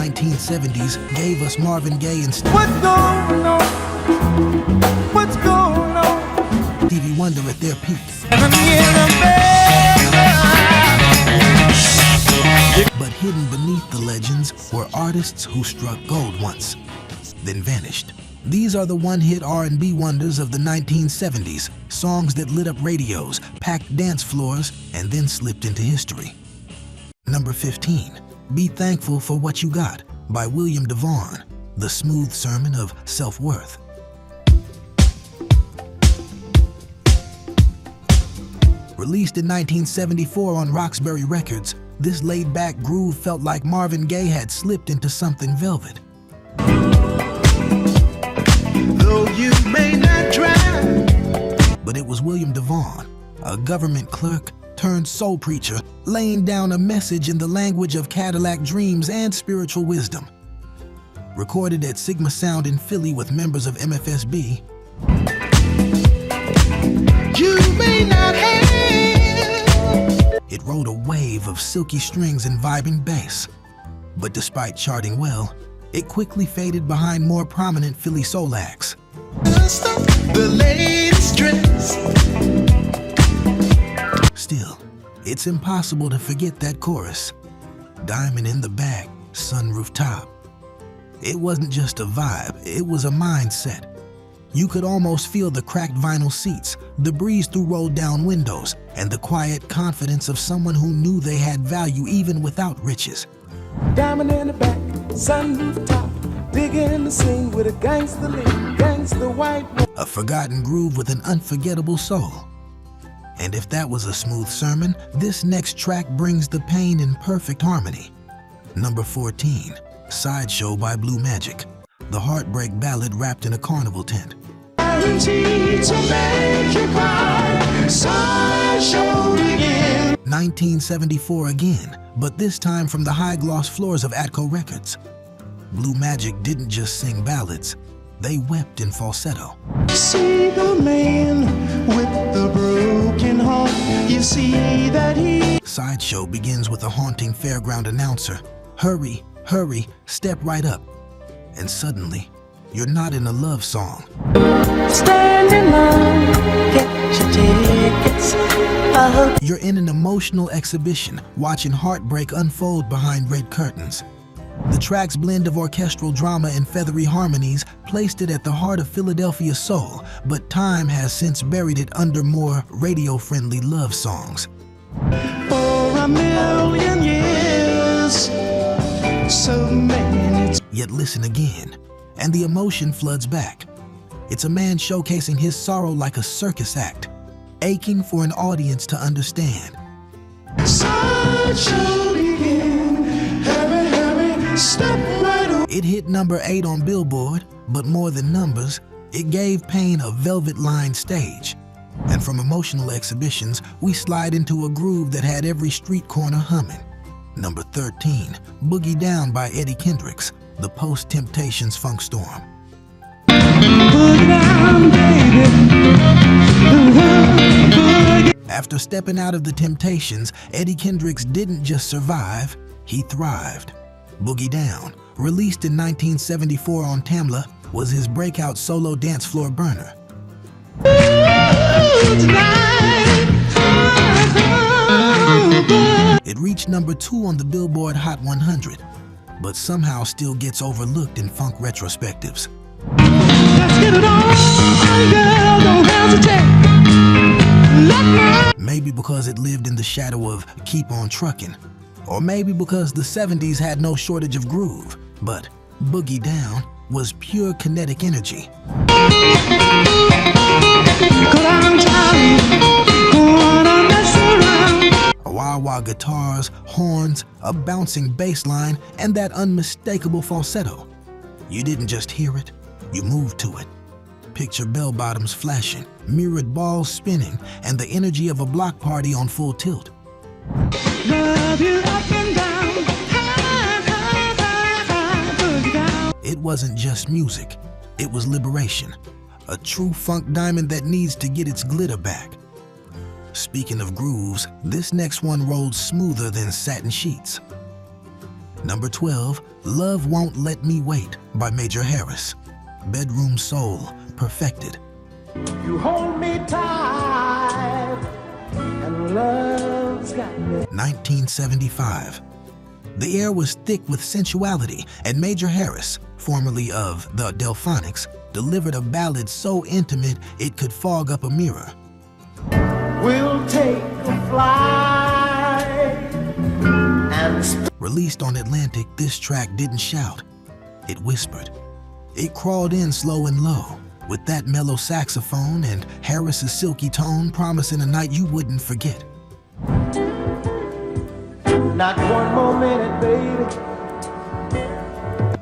1970s gave us Marvin Gaye and What's going on? What's going on? Stevie Wonder at their peak. But hidden beneath the legends were artists who struck gold once, then vanished. These are the one-hit R&B wonders of the 1970s, songs that lit up radios, packed dance floors, and then slipped into history. Number 15, Be Thankful for What You Got by William DeVaughn, the smooth sermon of self-worth. Released in 1974 on Roxbury Records, this laid-back groove felt like Marvin Gaye had slipped into something velvet. Though you may not try. But it was William DeVaughn, a government clerk turned soul preacher, laying down a message in the language of Cadillac dreams and spiritual wisdom. Recorded at Sigma Sound in Philly with members of MFSB, You may not have. it rode a wave of silky strings and vibing bass. But despite charting well, it quickly faded behind more prominent Philly soul acts. The latest dress. Still, it's impossible to forget that chorus. Diamond in the back, sunroof top. It wasn't just a vibe, it was a mindset. You could almost feel the cracked vinyl seats, the breeze through rolled down windows, and the quiet confidence of someone who knew they had value even without riches. Diamond in the back, sunroof top, big in the scene with a gangster lean, gangster white. A forgotten groove with an unforgettable soul. And if that was a smooth sermon, this next track brings the pain in perfect harmony. Number 14, Sideshow by Blue Magic, the heartbreak ballad wrapped in a carnival tent. Guaranteed to make you cry. Sideshow again. 1974 again, but this time from the high-gloss floors of Atco Records. Blue Magic didn't just sing ballads, they wept in falsetto. See the man with the broken heart. You see that he. Sideshow begins with a haunting fairground announcer. Hurry, hurry, step right up. And suddenly, you're not in a love song. Stand in line, get your tickets. You're in an emotional exhibition, watching heartbreak unfold behind red curtains. The track's blend of orchestral drama and feathery harmonies placed it at the heart of Philadelphia's soul, but time has since buried it under more radio-friendly love songs. For a million years. So many. Yet listen again, and the emotion floods back. It's a man showcasing his sorrow like a circus act, aching for an audience to understand. Sideshow begin. Hurry, hurry, step right up. It hit number 8 on Billboard, but more than numbers, it gave pain a velvet-lined stage. And from emotional exhibitions, we slide into a groove that had every street corner humming. Number 13, Boogie Down by Eddie Kendricks, the post-Temptations funk storm. Boogie down, baby. After stepping out of the Temptations, Eddie Kendricks didn't just survive, he thrived. Boogie Down, released in 1974 on Tamla, was his breakout solo dance floor burner. It reached number 2 on the Billboard Hot 100, but somehow still gets overlooked in funk retrospectives. Let's get it on, girl, don't hesitate. Maybe because it lived in the shadow of Keep On Truckin', or maybe because the 70s had no shortage of groove, but Boogie Down was pure kinetic energy. Wah-wah guitars, horns, a bouncing bass line, and that unmistakable falsetto. You didn't just hear it, you moved to it. Picture bell-bottoms flashing, mirrored balls spinning, and the energy of a block party on full tilt. Love you up and down, high, high, high, high, boogie down. It wasn't just music, it was liberation. A true funk diamond that needs to get its glitter back. Speaking of grooves, this next one rolled smoother than satin sheets. Number 12, Love Won't Let Me Wait by Major Harris. Bedroom soul, perfected. You hold me tight, and love's got me. 1975. The air was thick with sensuality, and Major Harris, formerly of the Delphonics, delivered a ballad so intimate it could fog up a mirror. We'll take a flight and Released on Atlantic, this track didn't shout, it whispered. It crawled in slow and low, with that mellow saxophone and Harris's silky tone promising a night you wouldn't forget. not one more minute, baby.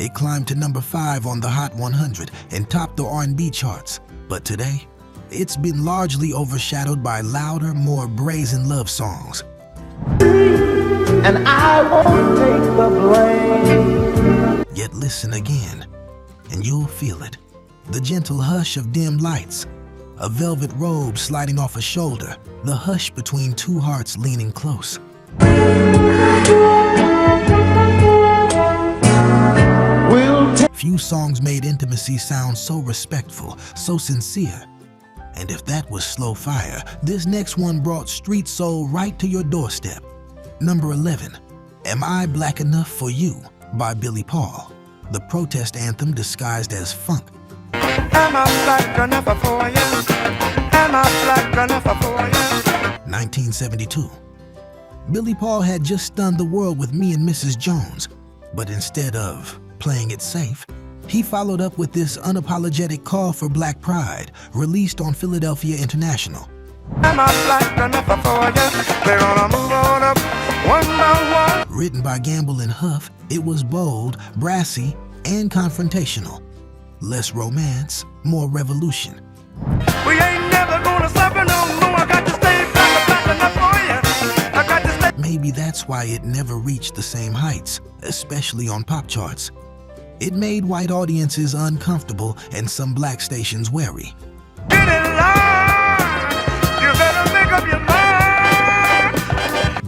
It climbed to number 5 on the Hot 100 and topped the R&B charts. But today, it's been largely overshadowed by louder, more brazen love songs. And I won't take the blame. Yet listen again, and you'll feel it. The gentle hush of dim lights, a velvet robe sliding off a shoulder, the hush between two hearts leaning close. Few songs made intimacy sound so respectful, so sincere. And if that was slow fire, this next one brought street soul right to your doorstep. Number 11, Am I Black Enough for You by Billy Paul, the protest anthem disguised as funk. Am I black enough for you? Am I black enough for you? 1972. Billy Paul had just stunned the world with Me and Mrs. Jones, but instead of playing it safe, he followed up with this unapologetic call for black pride, released on Philadelphia International. Am I black enough for you? We're gonna move on up one by one. Written by Gamble and Huff, it was bold, brassy, and confrontational. Less romance, more revolution. We ain't never gonna suffer no more. I got to stay black enough for you. I got to stay. Maybe that's why it never reached the same heights, especially on pop charts. It made white audiences uncomfortable and some black stations wary. Get in line. You better make up your mind.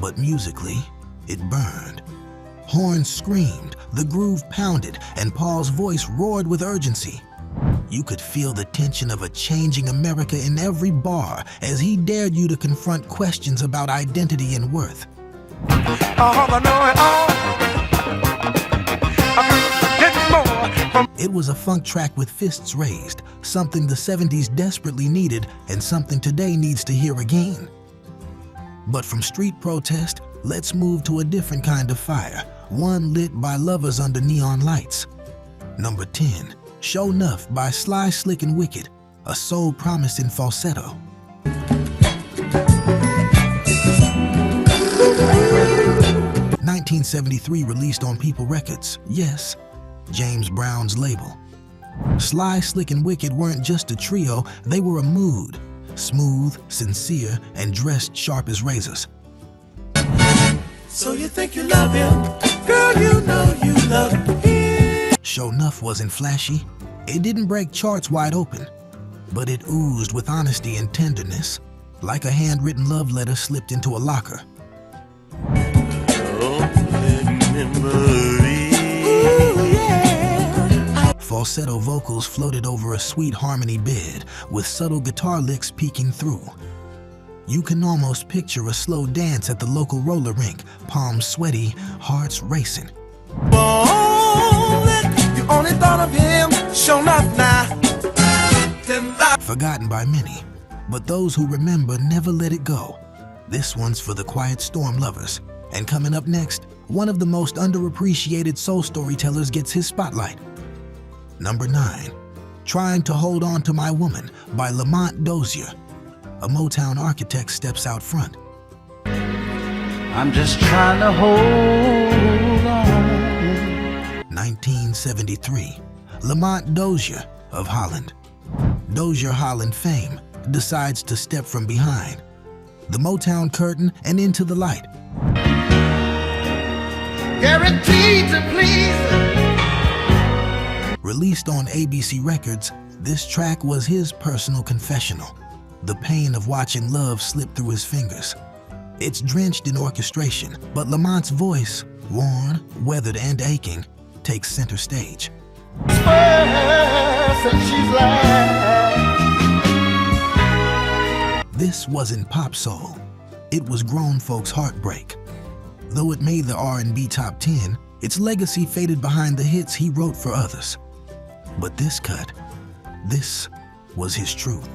But musically, it burned. Horns screamed, the groove pounded, and Paul's voice roared with urgency. You could feel the tension of a changing America in every bar as he dared you to confront questions about identity and worth. I know it all. It was a funk track with fists raised, something the 70s desperately needed and something today needs to hear again. But from street protest, let's move to a different kind of fire, one lit by lovers under neon lights. Number 10, Show Nuff by Sly, Slick and Wicked, a soul promising falsetto. 1973 released on People Records, yes, James Brown's label. Sly, Slick and Wicked weren't just a trio, they were a mood. Smooth, sincere, and dressed sharp as razors. So you think you love him? Girl, you know you love him. Show Nuff wasn't flashy. It didn't break charts wide open. But it oozed with honesty and tenderness, like a handwritten love letter slipped into a locker. Falsetto vocals floated over a sweet harmony bed with subtle guitar licks peeking through. You can almost picture a slow dance at the local roller rink, palms sweaty, hearts racing. You only thought of him, show enough now. Forgotten by many, but those who remember never let it go. This one's for the Quiet Storm lovers. And coming up next, one of the most underappreciated soul storytellers gets his spotlight. Number 9, Trying to Hold On to My Woman by Lamont Dozier. A Motown architect steps out front. I'm just trying to hold on. 1973, Lamont Dozier of Holland. Dozier Holland fame decides to step from behind the Motown curtain and into the light. Guaranteed to please. Released on ABC Records, this track was his personal confessional, the pain of watching love slip through his fingers. It's drenched in orchestration, but Lamont's voice, worn, weathered, and aching, takes center stage. This wasn't pop soul. It was grown folks' heartbreak. Though it made the R&B top 10, its legacy faded behind the hits he wrote for others. But this cut, this was his truth.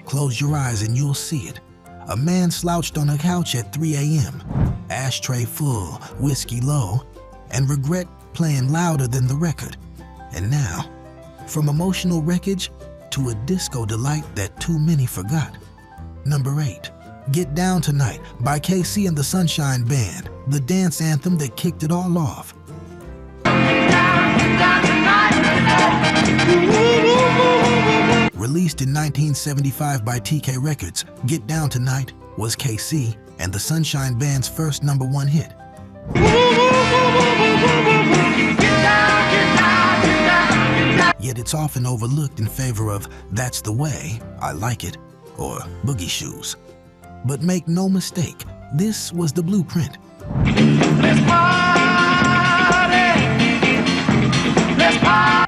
Close your eyes and you'll see it. A man slouched on a couch at 3 a.m., ashtray full, whiskey low, and regret playing louder than the record. And now, from emotional wreckage to a disco delight that too many forgot. Number 8, Get Down Tonight by KC and the Sunshine Band, the dance anthem that kicked it all off. Released in 1975 by TK Records, Get Down Tonight was KC and the Sunshine Band's first #1 hit. Yet it's often overlooked in favor of That's the Way, I Like It, or Boogie Shoes. But make no mistake, this was the blueprint.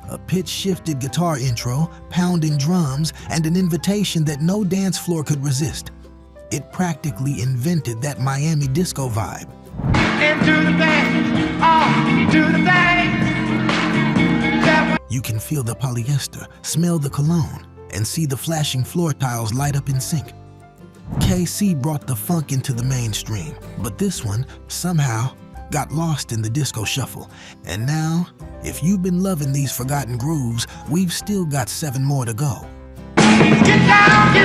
A pitch-shifted guitar intro, pounding drums, and an invitation that no dance floor could resist. It practically invented that Miami disco vibe. You can feel the polyester, smell the cologne, and see the flashing floor tiles light up in sync. KC brought the funk into the mainstream, but this one somehow got lost in the disco shuffle. And now, if you've been loving these forgotten grooves, we've still got 7 more to go. Get down, go!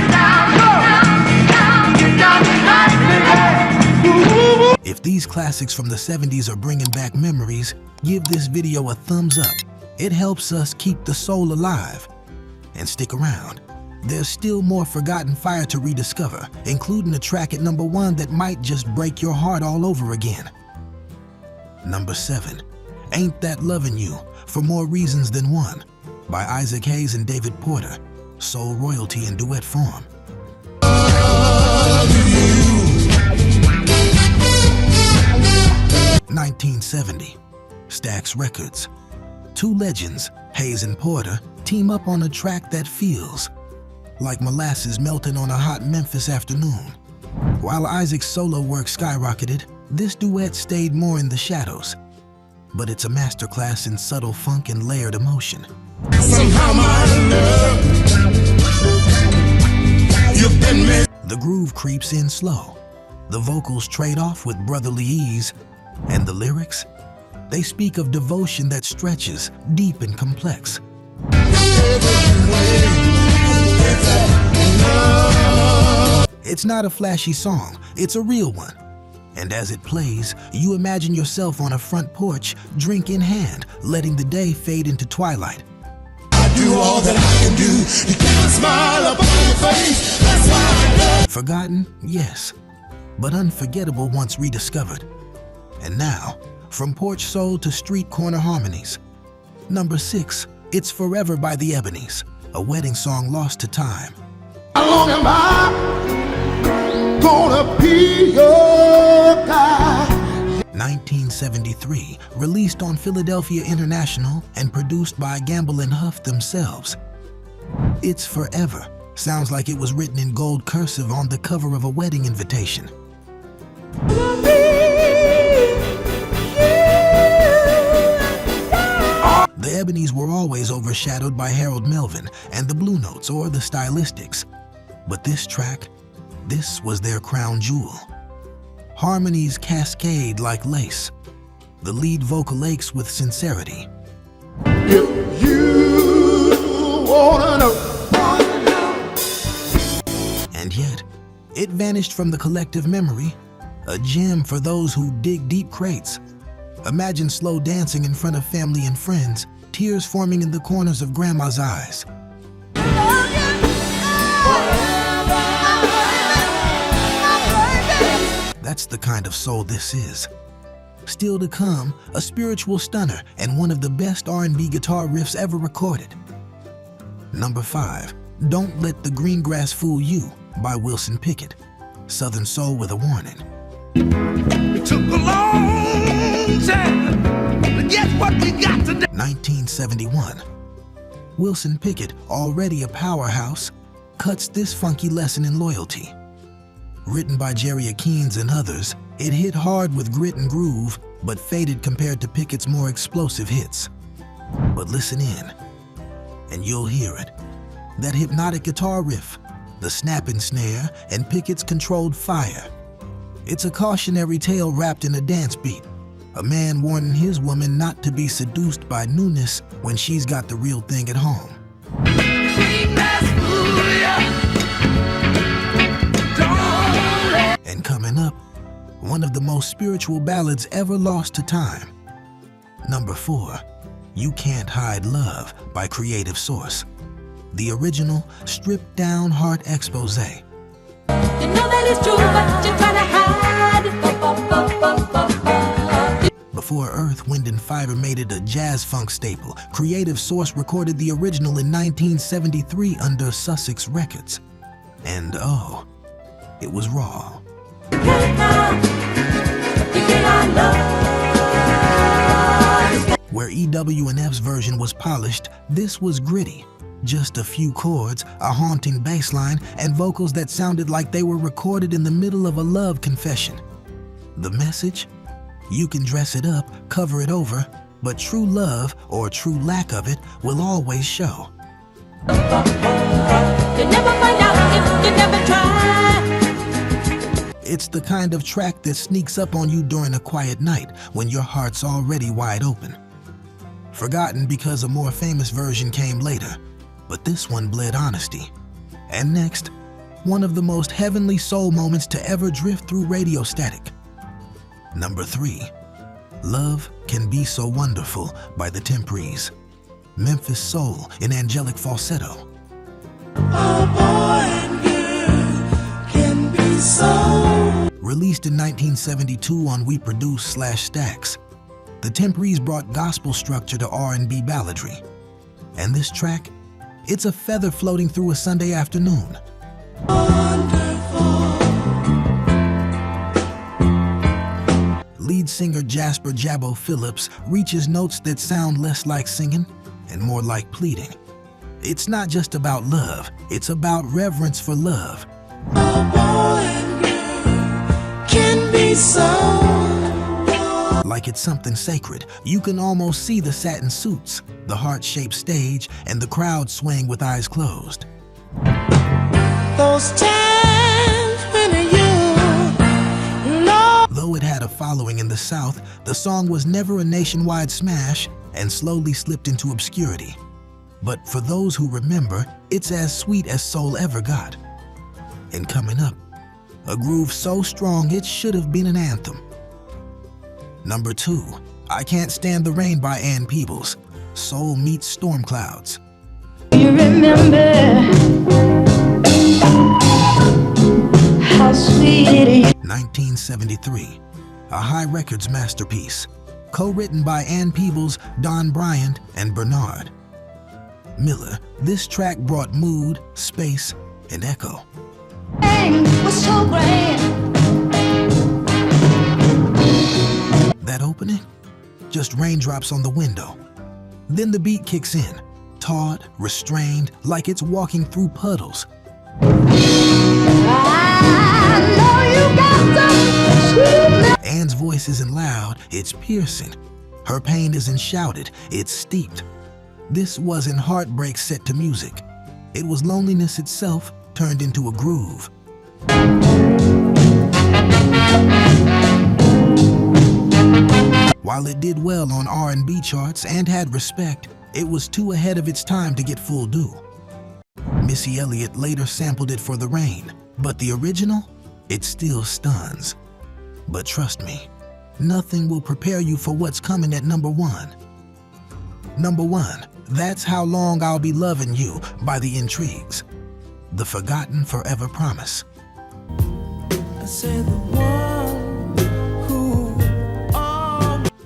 Get down tonight. If these classics from the 70s are bringing back memories, give this video a thumbs up. It helps us keep the soul alive. And stick around. There's still more forgotten fire to rediscover, including a track at #1 that might just break your heart all over again. Number 7, Ain't That Lovin' You for More Reasons Than One by Isaac Hayes and David Porter, soul royalty in duet form. 1970, Stax Records. Two legends, Hayes and Porter, team up on a track that feels like molasses melting on a hot Memphis afternoon. While Isaac's solo work skyrocketed, this duet stayed more in the shadows. But it's a masterclass in subtle funk and layered emotion. Somehow my love, you've been made. The groove creeps in slow. The vocals trade off with brotherly ease, and the lyrics, they speak of devotion that stretches deep and complex. It's not a flashy song, it's a real one. And as it plays, you imagine yourself on a front porch, drink in hand, letting the day fade into twilight. I do all that I can do to keep a smile up on your face. That's why I love. Forgotten? Yes. But unforgettable once rediscovered. And now, from porch soul to street corner harmonies. Number 6, It's Forever by the Ebonies, a wedding song lost to time. How long am I gonna be your guy? 1973, released on Philadelphia International and produced by Gamble and Huff themselves. It's Forever sounds like it was written in gold cursive on the cover of a wedding invitation. The Ebonies were always overshadowed by Harold Melvin and the Blue Notes or the Stylistics. But this track, this was their crown jewel. Harmonies cascade like lace. The lead vocal aches with sincerity. If you wanna know. And yet, it vanished from the collective memory, a gem for those who dig deep crates. Imagine slow dancing in front of family and friends, tears forming in the corners of grandma's eyes. That's the kind of soul this is. Still to come, a spiritual stunner and one of the best R&B guitar riffs ever recorded. Number 5, Don't Let the Green Grass Fool You by Wilson Pickett, Southern Soul with a Warning. It took a long time to get what we got today. 1971. Wilson Pickett, already a powerhouse, cuts this funky lesson in loyalty. Written by Jerry Akins and others, it hit hard with grit and groove, but faded compared to Pickett's more explosive hits. But listen in, and you'll hear it. That hypnotic guitar riff, the snapping snare, and Pickett's controlled fire. It's a cautionary tale wrapped in a dance beat. A man warning his woman not to be seduced by newness when she's got the real thing at home. And coming up, one of the most spiritual ballads ever lost to time. Number 4, You Can't Hide Love by Creative Source. The original, stripped-down heart expose. You know that it's true, but you're trying to hide. Before Earth, Wind & Fire made it a jazz-funk staple, Creative Source recorded the original in 1973 under Sussex Records. And oh, it was raw. You can't hide love. Where EW&F's version was polished, this was gritty. Just a few chords, a haunting bass line, and vocals that sounded like they were recorded in the middle of a love confession. The message? You can dress it up, cover it over, but true love, or true lack of it, will always show. You never find out if you never try. It's the kind of track that sneaks up on you during a quiet night when your heart's already wide open. Forgotten because a more famous version came later, but this one bled honesty. And next, one of the most heavenly soul moments to ever drift through radio static. Number 3, Love Can Be So Wonderful by the Temprees. Memphis Soul in angelic falsetto. Oh boy and girl can be so. Released in 1972 on We Produce /Stax, the Temprees brought gospel structure to R&B balladry. And this track, it's a feather floating through a Sunday afternoon. Lead singer Jasper Jabbo Phillips reaches notes that sound less like singing and more like pleading. It's not just about love, it's about reverence for love. Oh boy and girl can be so. Like it's something sacred, you can almost see the satin suits, the heart-shaped stage, and the crowd swaying with eyes closed. Those times when you know. Though it had a following in the South, the song was never a nationwide smash and slowly slipped into obscurity. But for those who remember, it's as sweet as soul ever got. And coming up, a groove so strong it should have been an anthem. Number 2, I Can't Stand the Rain by Ann Peebles. Soul meets storm clouds. You remember how sweet it is. 1973, a High Records masterpiece, co-written by Ann Peebles, Don Bryant, and Bernard Miller. This track brought mood, space, and echo. Was so grand. That opening? Just raindrops on the window. Then the beat kicks in, taut, restrained, like it's walking through puddles. Ann's voice isn't loud, it's piercing. Her pain isn't shouted, it's steeped. This wasn't heartbreak set to music. It was loneliness itself turned into a groove. While it did well on R&B charts and had respect, it was too ahead of its time to get full due. Missy Elliott later sampled it for The Rain, but the original, it still stuns. But trust me, nothing will prepare you for what's coming at number 1. Number 1, That's How Long I'll Be Loving You by The Intrigues. The Forgotten Forever Promise. I said the one who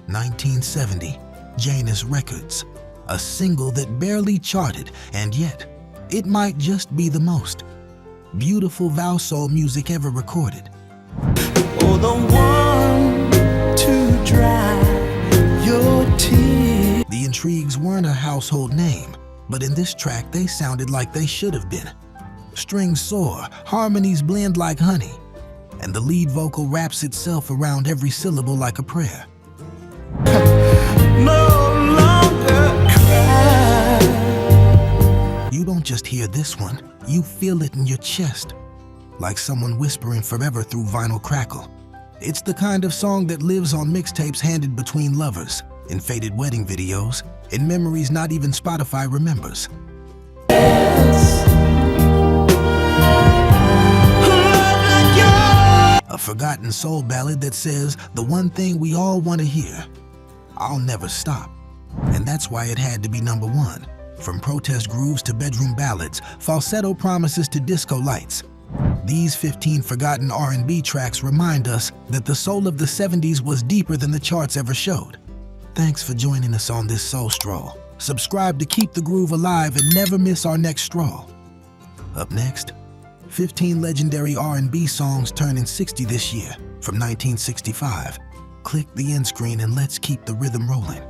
1970, Janus Records. A single that barely charted, and yet, it might just be the most. beautiful valso music ever recorded. Oh, the one to dry your tears. The Intrigues weren't a household name, but in this track they sounded like they should have been. Strings soar, harmonies blend like honey, and the lead vocal wraps itself around every syllable like a prayer. No longer cry. You don't just hear this one, you feel it in your chest, like someone whispering forever through vinyl crackle. It's the kind of song that lives on mixtapes handed between lovers, in faded wedding videos, in memories not even Spotify remembers. A forgotten soul ballad that says the one thing we all want to hear: I'll never stop. And that's why it had to be number one. From protest grooves to bedroom ballads, falsetto promises to disco lights. These 15 forgotten R&B tracks remind us that the soul of the 70s was deeper than the charts ever showed. Thanks for joining us on this soul stroll. Subscribe to keep the groove alive and never miss our next stroll. Up next, 15 legendary R&B songs turning 60 this year from 1965. Click the end screen and let's keep the rhythm rolling.